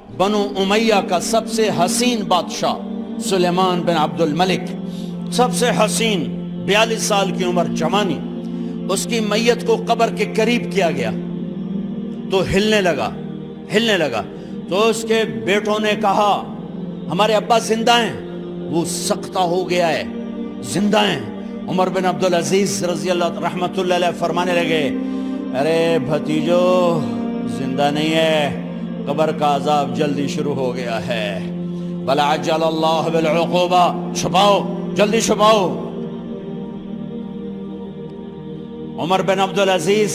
بنو امیہ کا سب سے حسین بادشاہ سلیمان بن عبد الملک، سب سے حسین، 42 سال کی عمر، جوانی، اس کی میت کو قبر کے قریب کیا گیا تو ہلنے لگا تو اس کے بیٹوں نے کہا ہمارے ابا زندہ ہیں، وہ سختہ ہو گیا ہے، زندہ ہیں۔ عمر بن عبدالعزیز رضی اللہ رحمت اللہ علیہ فرمانے لگے ارے بھتیجو زندہ نہیں ہے، قبر کا عذاب جلدی شروع ہو گیا ہے، بل عجل اللہ بالعقوبہ، چھپاؤ، جلدی چھپاؤ۔ عمر بن عبدالعزیز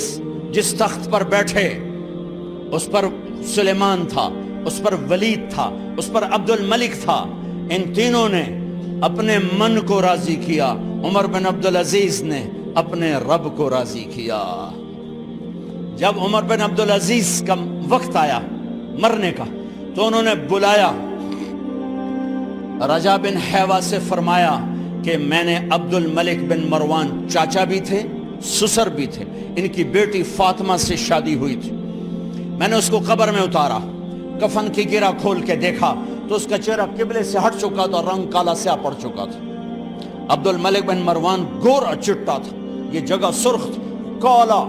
جس تخت پر بیٹھے اس پر سلیمان تھا، اس پر ولید تھا، اس پر عبد الملک تھا، ان تینوں نے اپنے من کو راضی کیا، عمر بن عبدالعزیز نے اپنے رب کو راضی کیا۔ جب عمر بن عبدالعزیز کا وقت آیا مرنے کا تو انہوں نے بلایا رجا بن حیوہ سے، فرمایا کہ میں نے عبد الملک بن مروان، چاچا بھی تھے سسر بھی تھے، ان کی بیٹی فاطمہ سے شادی ہوئی تھی، میں نے اس کو قبر میں اتارا، کفن کی گرہ کھول کے دیکھا تو اس کا چہرہ قبلے سے ہٹ چکا تھا، رنگ کالا سیاہ پڑ چکا تھا۔ عبد الملک بن مروان گورا چٹا تھا، یہ جگہ سرخ تھی، کالا۔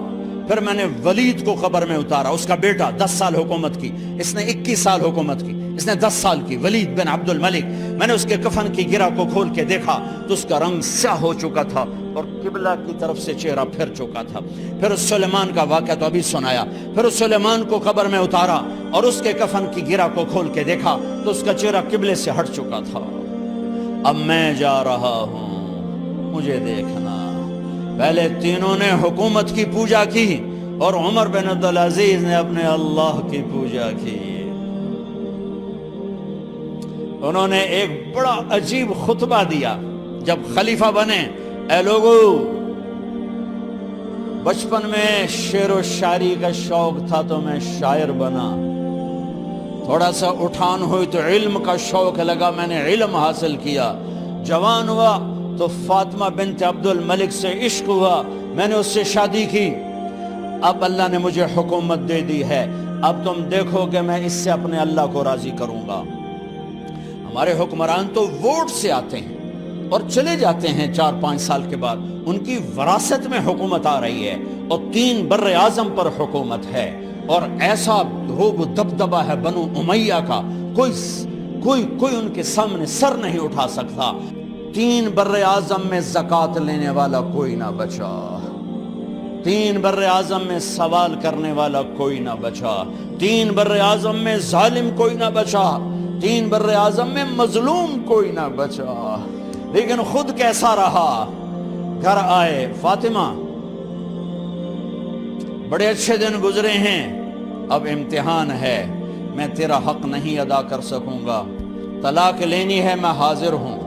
پھر میں نے ولید کو قبر میں اتارا، اس کا بیٹا 10 سال حکومت کی، اس نے 21 سال حکومت کی، اس نے 10 سال کی، ولید بن عبد الملک۔ میں نے اس کے کفن کی گرہ کو کھول کے دیکھا تو اس کا رنگ سیاہ ہو چکا تھا اور قبلہ کی طرف سے چہرہ پھر چکا تھا۔ پھر اس سلیمان کا واقعہ تو ابھی سنایا، پھر اس سلیمان کو قبر میں اتارا اور اس کے کفن کی گرہ کو کھول کے دیکھا تو اس کا چہرہ قبلے سے ہٹ چکا تھا۔ اب میں جا رہا ہوں، مجھے دیکھنا۔ پہلے تینوں نے حکومت کی پوجا کی اور عمر بن عبدالعزیز نے اپنے اللہ کی پوجا کی۔ انہوں نے ایک بڑا عجیب خطبہ دیا جب خلیفہ بنے، اے لوگو، بچپن میں شعر و شاعری کا شوق تھا تو میں شاعر بنا، تھوڑا سا اٹھان ہوئی تو علم کا شوق لگا، میں نے علم حاصل کیا، جوان ہوا تو فاطمہ بنت عبد الملک سے عشق ہوا، میں نے اس سے شادی کی، اب اللہ نے مجھے حکومت دے دی ہے، اب تم دیکھو کہ میں اس سے اپنے اللہ کو راضی کروں گا۔ ہمارے حکمران تو ووٹ سے آتے ہیں اور چلے جاتے ہیں 4-5 سال کے بعد، ان کی وراثت میں حکومت آ رہی ہے اور 3 بر اعظم پر حکومت ہے اور ایسا روب و دبدبہ ہے بنو امیہ کا، کوئی ان کے سامنے سر نہیں اٹھا سکتا۔ 3 بر اعظم میں زکوٰۃ لینے والا کوئی نہ بچا، 3 بر اعظم میں سوال کرنے والا کوئی نہ بچا، 3 بر اعظم میں ظالم کوئی نہ بچا، 3 بر اعظم میں مظلوم کوئی نہ بچا۔ لیکن خود کیسا رہا؟ گھر آئے، فاطمہ بڑے اچھے دن گزرے ہیں، اب امتحان ہے، میں تیرا حق نہیں ادا کر سکوں گا، طلاق لینی ہے میں حاضر ہوں،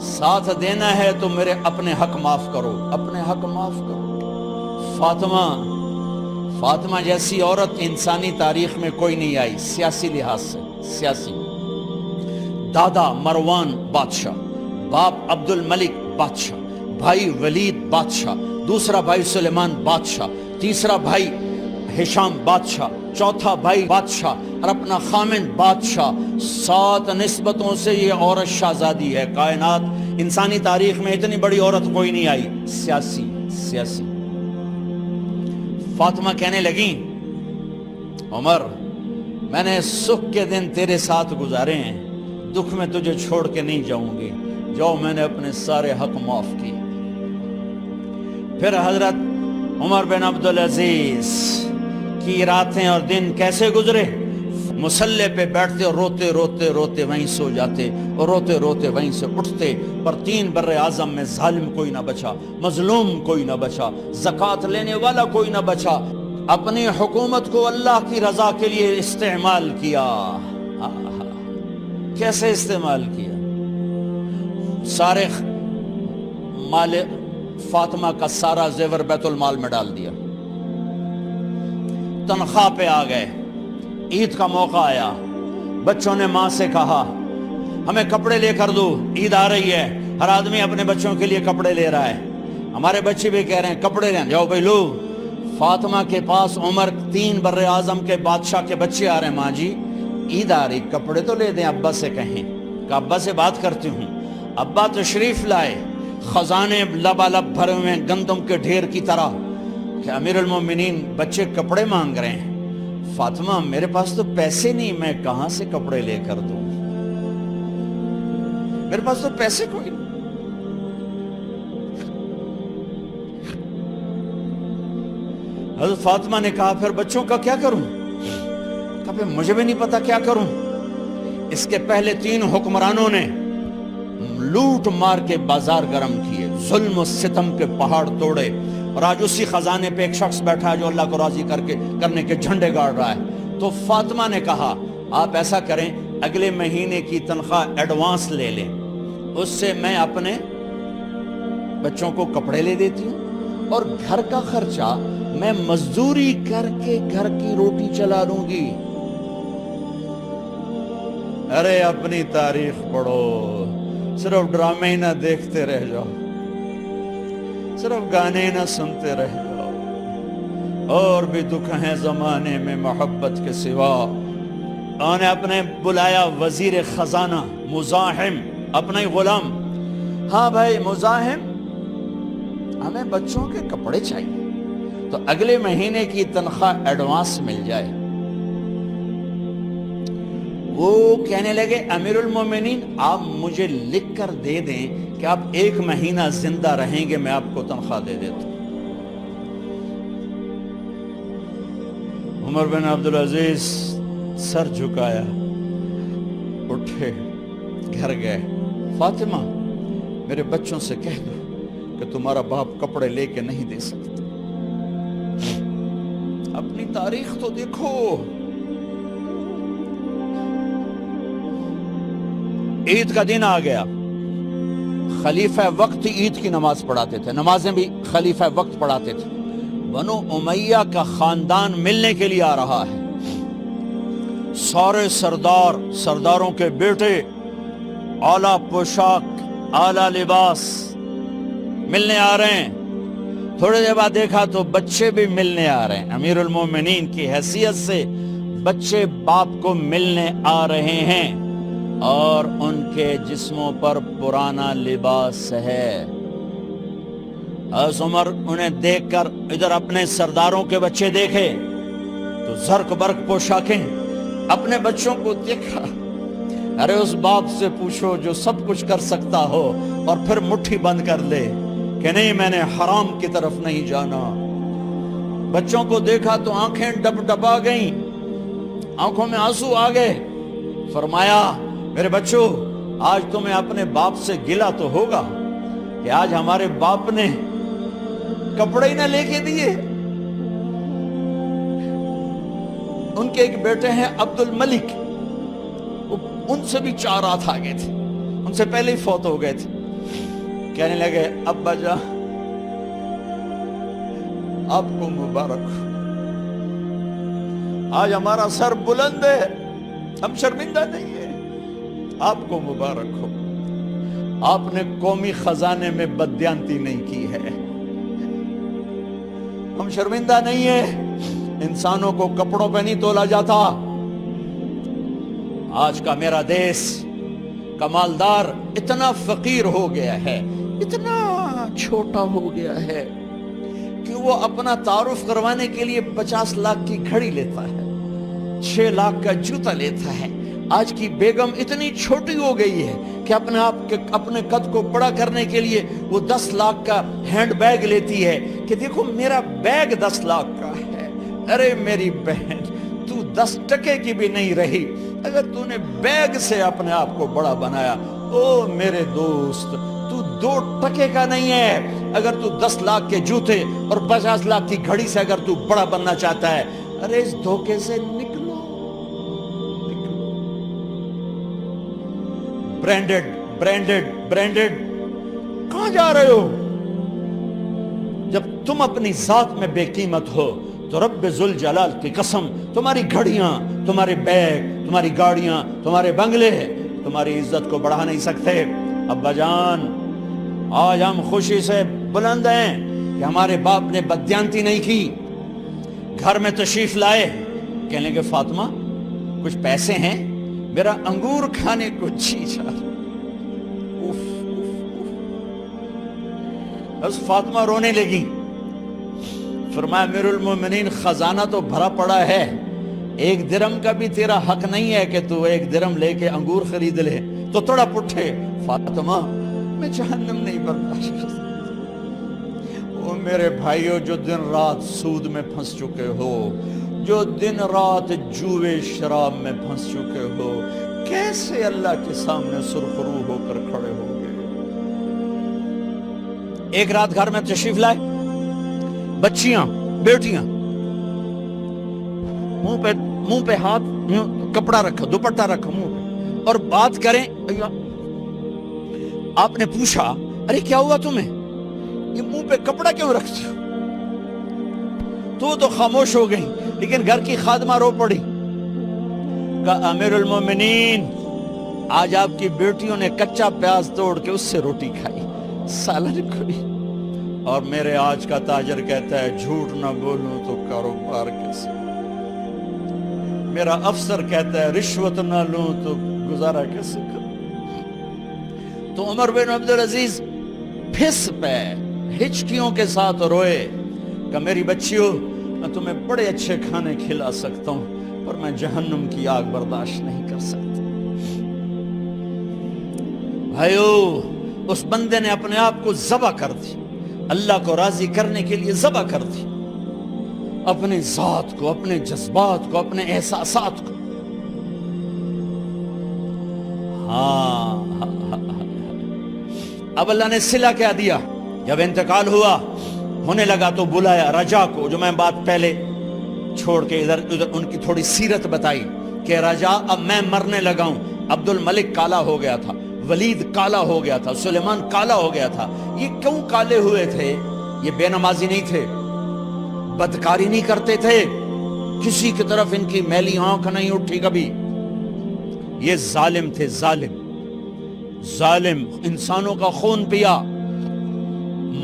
ساتھ دینا ہے تو میرے اپنے حق معاف کرو، اپنے حق معاف کرو۔ فاطمہ جیسی عورت انسانی تاریخ میں کوئی نہیں آئی، سیاسی لحاظ سے، سیاسی، دادا مروان بادشاہ، باپ عبد الملک بادشاہ، بھائی ولید بادشاہ، دوسرا بھائی سلیمان بادشاہ، تیسرا بھائی ہشام بادشاہ، چوتھا بھائی بادشاہ اور اپنا خامند بادشاہ، 7 نسبتوں سے یہ عورت شہزادی ہے۔ کائنات انسانی تاریخ میں اتنی بڑی عورت کوئی نہیں آئی، سیاسی۔ فاطمہ کہنے لگیں عمر، میں نے سکھ کے دن تیرے ساتھ گزارے ہیں، دکھ میں تجھے چھوڑ کے نہیں جاؤں گی، جاؤ میں نے اپنے سارے حق معاف کی۔ پھر حضرت عمر بن عبدالعزیز کی راتیں اور دن کیسے گزرے؟ مسلح پہ بیٹھتے اور روتے وہیں سو جاتے اور روتے وہیں سے اٹھتے، پر 3 بر اعظم میں ظالم کوئی نہ بچا، مظلوم کوئی نہ بچا، زکوٰۃ لینے والا کوئی نہ بچا، اپنی حکومت کو اللہ کی رضا کے لیے استعمال کیا۔ کیسے استعمال کیا؟ سارے مال فاطمہ کا سارا زیور بیت المال میں ڈال دیا، تنخواہ پہ آ گئے، عید کا موقع آیا، بچوں نے ماں سے کہا ہمیں کپڑے لے کر دو، عید آ رہی ہے، ہر آدمی اپنے بچوں کے لیے کپڑے لے رہا ہے، ہمارے بچے بھی کہہ رہے ہیں کپڑے لیں، جاؤ بھائی لو۔ فاطمہ کے پاس عمر 3 بر اعظم کے بادشاہ کے بچے آ رہے ہیں، ماں جی عید آ رہی، کپڑے تو لے دیں، ابا سے کہیں کہ ابا سے بات کرتی ہوں۔ ابا تشریف لائے، خزانے لبالب بھرے ہوئے گندم کے ڈھیر کی طرح کہ امیر المومنین بچے کپڑے مانگ رہے ہیں۔ فاطمہ میرے پاس تو پیسے نہیں، میں کہاں سے کپڑے لے کر دوں، میرے پاس تو پیسے کوئی نہیں۔ حضرت فاطمہ نے کہا پھر بچوں کا کیا کروں؟ کہا پھر مجھے بھی نہیں پتا کیا کروں۔ اس کے پہلے 3 حکمرانوں نے لوٹ مار کے بازار گرم کیے، ظلم و ستم کے پہاڑ توڑے، اور آج اسی خزانے پہ ایک شخص بیٹھا ہے جو اللہ کو راضی کرنے کے جھنڈے گاڑ رہا ہے۔ تو فاطمہ نے کہا آپ ایسا کریں، اگلے مہینے کی تنخواہ ایڈوانس لے لیں، اس سے میں اپنے بچوں کو کپڑے لے دیتی ہوں، اور گھر کا خرچہ میں مزدوری کر کے گھر کی روٹی چلا لوں گی۔ ارے اپنی تاریخ پڑھو، صرف ڈرامے نہ دیکھتے رہ جاؤ، صرف گانے نہ سنتے رہ جاؤ، اور بھی دکھ ہیں زمانے میں محبت کے سوا۔ انہوں نے اپنے بلایا وزیر خزانہ مزاحم، اپنا ہی غلام، ہاں بھائی مزاحم ہمیں بچوں کے کپڑے چاہیے، تو اگلے مہینے کی تنخواہ ایڈوانس مل جائے۔ وہ کہنے لگے امیر المومنین آپ مجھے لکھ کر دے دیں کہ آپ 1 مہینہ زندہ رہیں گے، میں آپ کو تنخواہ دے دیتا ہوں۔ عمر بن عبدالعزیز سر جھکایا، اٹھے، گھر گئے، فاطمہ میرے بچوں سے کہہ دو کہ تمہارا باپ کپڑے لے کے نہیں دے سکتا۔ اپنی تاریخ تو دیکھو، عید کا دن آ گیا، خلیفہ وقت عید کی نماز پڑھاتے تھے، نمازیں بھی خلیفہ وقت پڑھاتے تھے۔ بنو امیہ کا خاندان ملنے کے لیے آ رہا ہے، سارے سرداروں کے بیٹے اعلیٰ پوشاک، اعلیٰ لباس ملنے آ رہے ہیں۔ تھوڑے دیر بعد دیکھا تو بچے بھی ملنے آ رہے ہیں، امیر المومنین کی حیثیت سے بچے باپ کو ملنے آ رہے ہیں، اور ان کے جسموں پر پرانا لباس ہے۔ حضرت عمر انہیں دیکھ کر ادھر اپنے سرداروں کے بچے دیکھے تو زرق برق پوشاکیں، اپنے بچوں کو دیکھا۔ ارے اس باپ سے پوچھو جو سب کچھ کر سکتا ہو اور پھر مٹھی بند کر لے کہ نہیں میں نے حرام کی طرف نہیں جانا۔ بچوں کو دیکھا تو آنکھیں ڈب ڈبا گئیں، آنکھوں میں آنسو آ گئے۔ فرمایا میرے بچوں آج تمہیں اپنے باپ سے گلہ تو ہوگا کہ آج ہمارے باپ نے کپڑے ہی نہ لے کے دیے۔ ان کے ایک بیٹے ہیں عبد الملک، ان سے بھی 4 رات آگے تھے، ان سے پہلے ہی فوت ہو گئے تھے۔ کہنے لگے ابا جان آپ کو مبارک ہو، آج ہمارا سر بلند ہے، ہم شرمندہ نہیں ہیں، آپ کو مبارک ہو، آپ نے قومی خزانے میں بددیانتی نہیں کی ہے، ہم شرمندہ نہیں ہیں، انسانوں کو کپڑوں پہ نہیں تولا جاتا۔ آج کا میرا دیس کا مالدار اتنا فقیر ہو گیا ہے، اتنا چھوٹا ہو گیا ہے کہ وہ اپنا تعارف کروانے کے لیے 50 لاکھ کی گھڑی لیتا ہے، 6 لاکھ کا جوتا لیتا ہے۔ آج کی بیگم اتنی چھوٹی ہو گئی ہے کہ اپنے قد کو بڑا کرنے کے لیے وہ 10 لاکھ کا ہینڈ بیگ لیتی ہے کہ دیکھو میرا بیگ 10 لاکھ کا ہے۔ ارے میری بہن تو 10 ٹکے کی بھی نہیں رہی اگر تو نے بیگ سے اپنے آپ کو بڑا بنایا۔ او میرے دوست تو 2 ٹکے کا نہیں ہے اگر تو 10 لاکھ کے جوتے اور 50 لاکھ کی گھڑی سے اگر تو بڑا بننا چاہتا ہے۔ ارے اس دھوکے سے نکلو۔ برینڈڈ کہاں جا رہے ہو؟ جب تم اپنی ذات میں بے قیمت ہو تو رب ذوالجلال کی قسم تمہاری گھڑیاں، تمہارے بیگ، تمہاری گاڑیاں، تمہارے بنگلے تمہاری عزت کو بڑھا نہیں سکتے۔ ابا جان آج ہم خوشی سے بلند ہیں کہ ہمارے باپ نے بددیانتی نہیں کی۔ گھر میں تشریف لائے، کہنے لگے فاطمہ کچھ پیسے ہیں، میرا انگور کھانے کو جی چاہ رہا۔ بس فاطمہ رونے لگی، فرمایا امیر المومنین خزانہ تو بھرا پڑا ہے، 1 درم کا بھی تیرا حق نہیں ہے کہ تو 1 درم لے کے انگور خرید لے۔ تو تھوڑا پٹھے، فاطمہ میں جہنم نہیں برداشت کر سکتا۔ وہ میرے بھائیو جو دن رات سود میں پھنس چکے ہو، جو دن رات جوے شراب میں پھنس چکے ہو، کیسے اللہ کے سامنے سرخرو ہو کر کھڑے ہو گئے؟ ایک رات گھر میں تشریف لائے، بچیاں بیٹیاں، منہ پہ ہاتھ، کپڑا رکھا، دوپٹہ رکھا منہ پہ، اور بات کریں۔ آپ نے پوچھا ارے کیا ہوا تمہیں، یہ منہ پہ کپڑا کیوں رکھتے ہو؟ تو خاموش ہو گئی، لیکن گھر کی خادمہ رو پڑی، کہا امیر المومنین آج آپ کی بیٹیوں نے کچا پیاز توڑ کے اس سے روٹی کھائی، سالن کھائی، اور میرے آج کا تاجر کہتا ہے جھوٹ نہ بولوں تو کاروبار کیسے، میرا افسر کہتا ہے رشوت نہ لوں تو گزارا کیسے کروں۔ تو عمر بن عبدالعزیز پھس پہ ہچکیوں کے ساتھ روئے کہ میری بچیوں میں تمہیں بڑے اچھے کھانے کھلا سکتا ہوں، پر میں جہنم کی آگ برداشت نہیں کر سکتا۔ بھائیو، اس بندے نے اپنے آپ کو ذبح کر دی، اللہ کو راضی کرنے کے لیے ذبح کر دی، اپنے ذات کو، اپنے جذبات کو، اپنے احساسات کو۔ اب اللہ نے صلہ کیا دیا، جب انتقال ہونے لگا تو بلایا رجا کو، جو میں بات پہلے چھوڑ کے ادھر ان کی تھوڑی سیرت بتائی کہ رجا اب میں مرنے لگا ہوں۔ عبد الملک کالا ہو گیا تھا، ولید کالا ہو گیا تھا، سلیمان کالا ہو گیا تھا۔ یہ کیوں کالے ہوئے تھے؟ یہ بے نمازی نہیں تھے، بدکاری نہیں کرتے تھے، کسی کی طرف ان کی میلی آنکھ نہیں اٹھی کبھی۔ یہ ظالم تھے، ظالم، انسانوں کا خون پیا،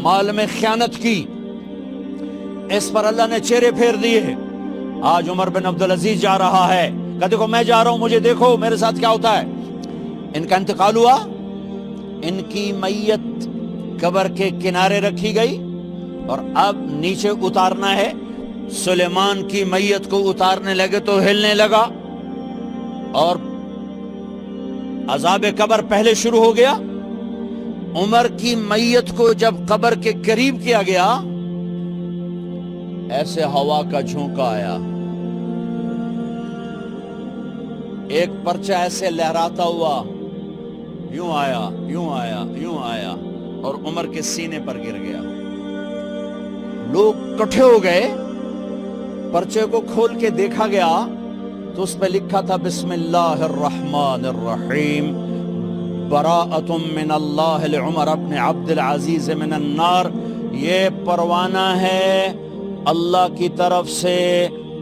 مال میں خیانت کی، اس پر اللہ نے چہرے پھیر دیے۔ آج عمر بن عبدالعزیز جا رہا ہے کہ دیکھو میں جا رہا ہوں، مجھے دیکھو میرے ساتھ کیا ہوتا ہے۔ ان کا انتقال ہوا، ان کی میت قبر کے کنارے رکھی گئی، اور اب نیچے اتارنا ہے۔ سلیمان کی میت کو اتارنے لگے تو ہلنے لگا، اور عذاب قبر پہلے شروع ہو گیا۔ عمر کی میت کو جب قبر کے قریب کیا گیا، ایسے ہوا کا جھونکا آیا، ایک پرچہ ایسے لہراتا ہوا یوں آیا، یوں آیا، یوں آیا، اور عمر کے سینے پر گر گیا۔ لوگ کٹھے ہو گئے، پرچے کو کھول کے دیکھا گیا تو اس پہ لکھا تھا بسم اللہ الرحمن الرحیم، براءۃ من اللہ لعمر بن عبد العزیز من النار۔ یہ پروانہ ہے اللہ کی طرف سے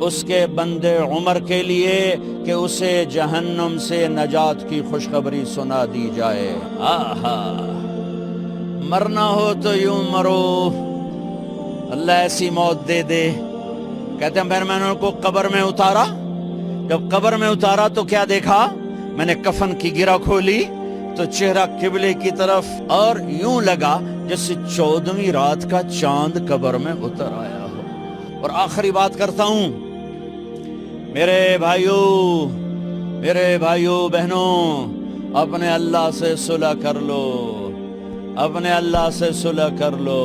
اس کے بندے عمر کے لیے کہ اسے جہنم سے نجات کی خوشخبری سنا دی جائے۔ آہا، مرنا ہو تو یوں مرو، اللہ ایسی موت دے دے۔ کہتے ہیں پھر میں نے ان کو قبر میں اتارا، جب قبر میں اتارا تو کیا دیکھا؟ میں نے کفن کی گرہ کھولی تو چہرہ قبلے کی طرف، اور یوں لگا جیسے 14ویں رات کا چاند قبر میں اتر آیا ہو۔ اور آخری بات کرتا ہوں، میرے بھائیوں بہنوں، اپنے اللہ سے صلح کر لو، اپنے اللہ سے صلح کر لو۔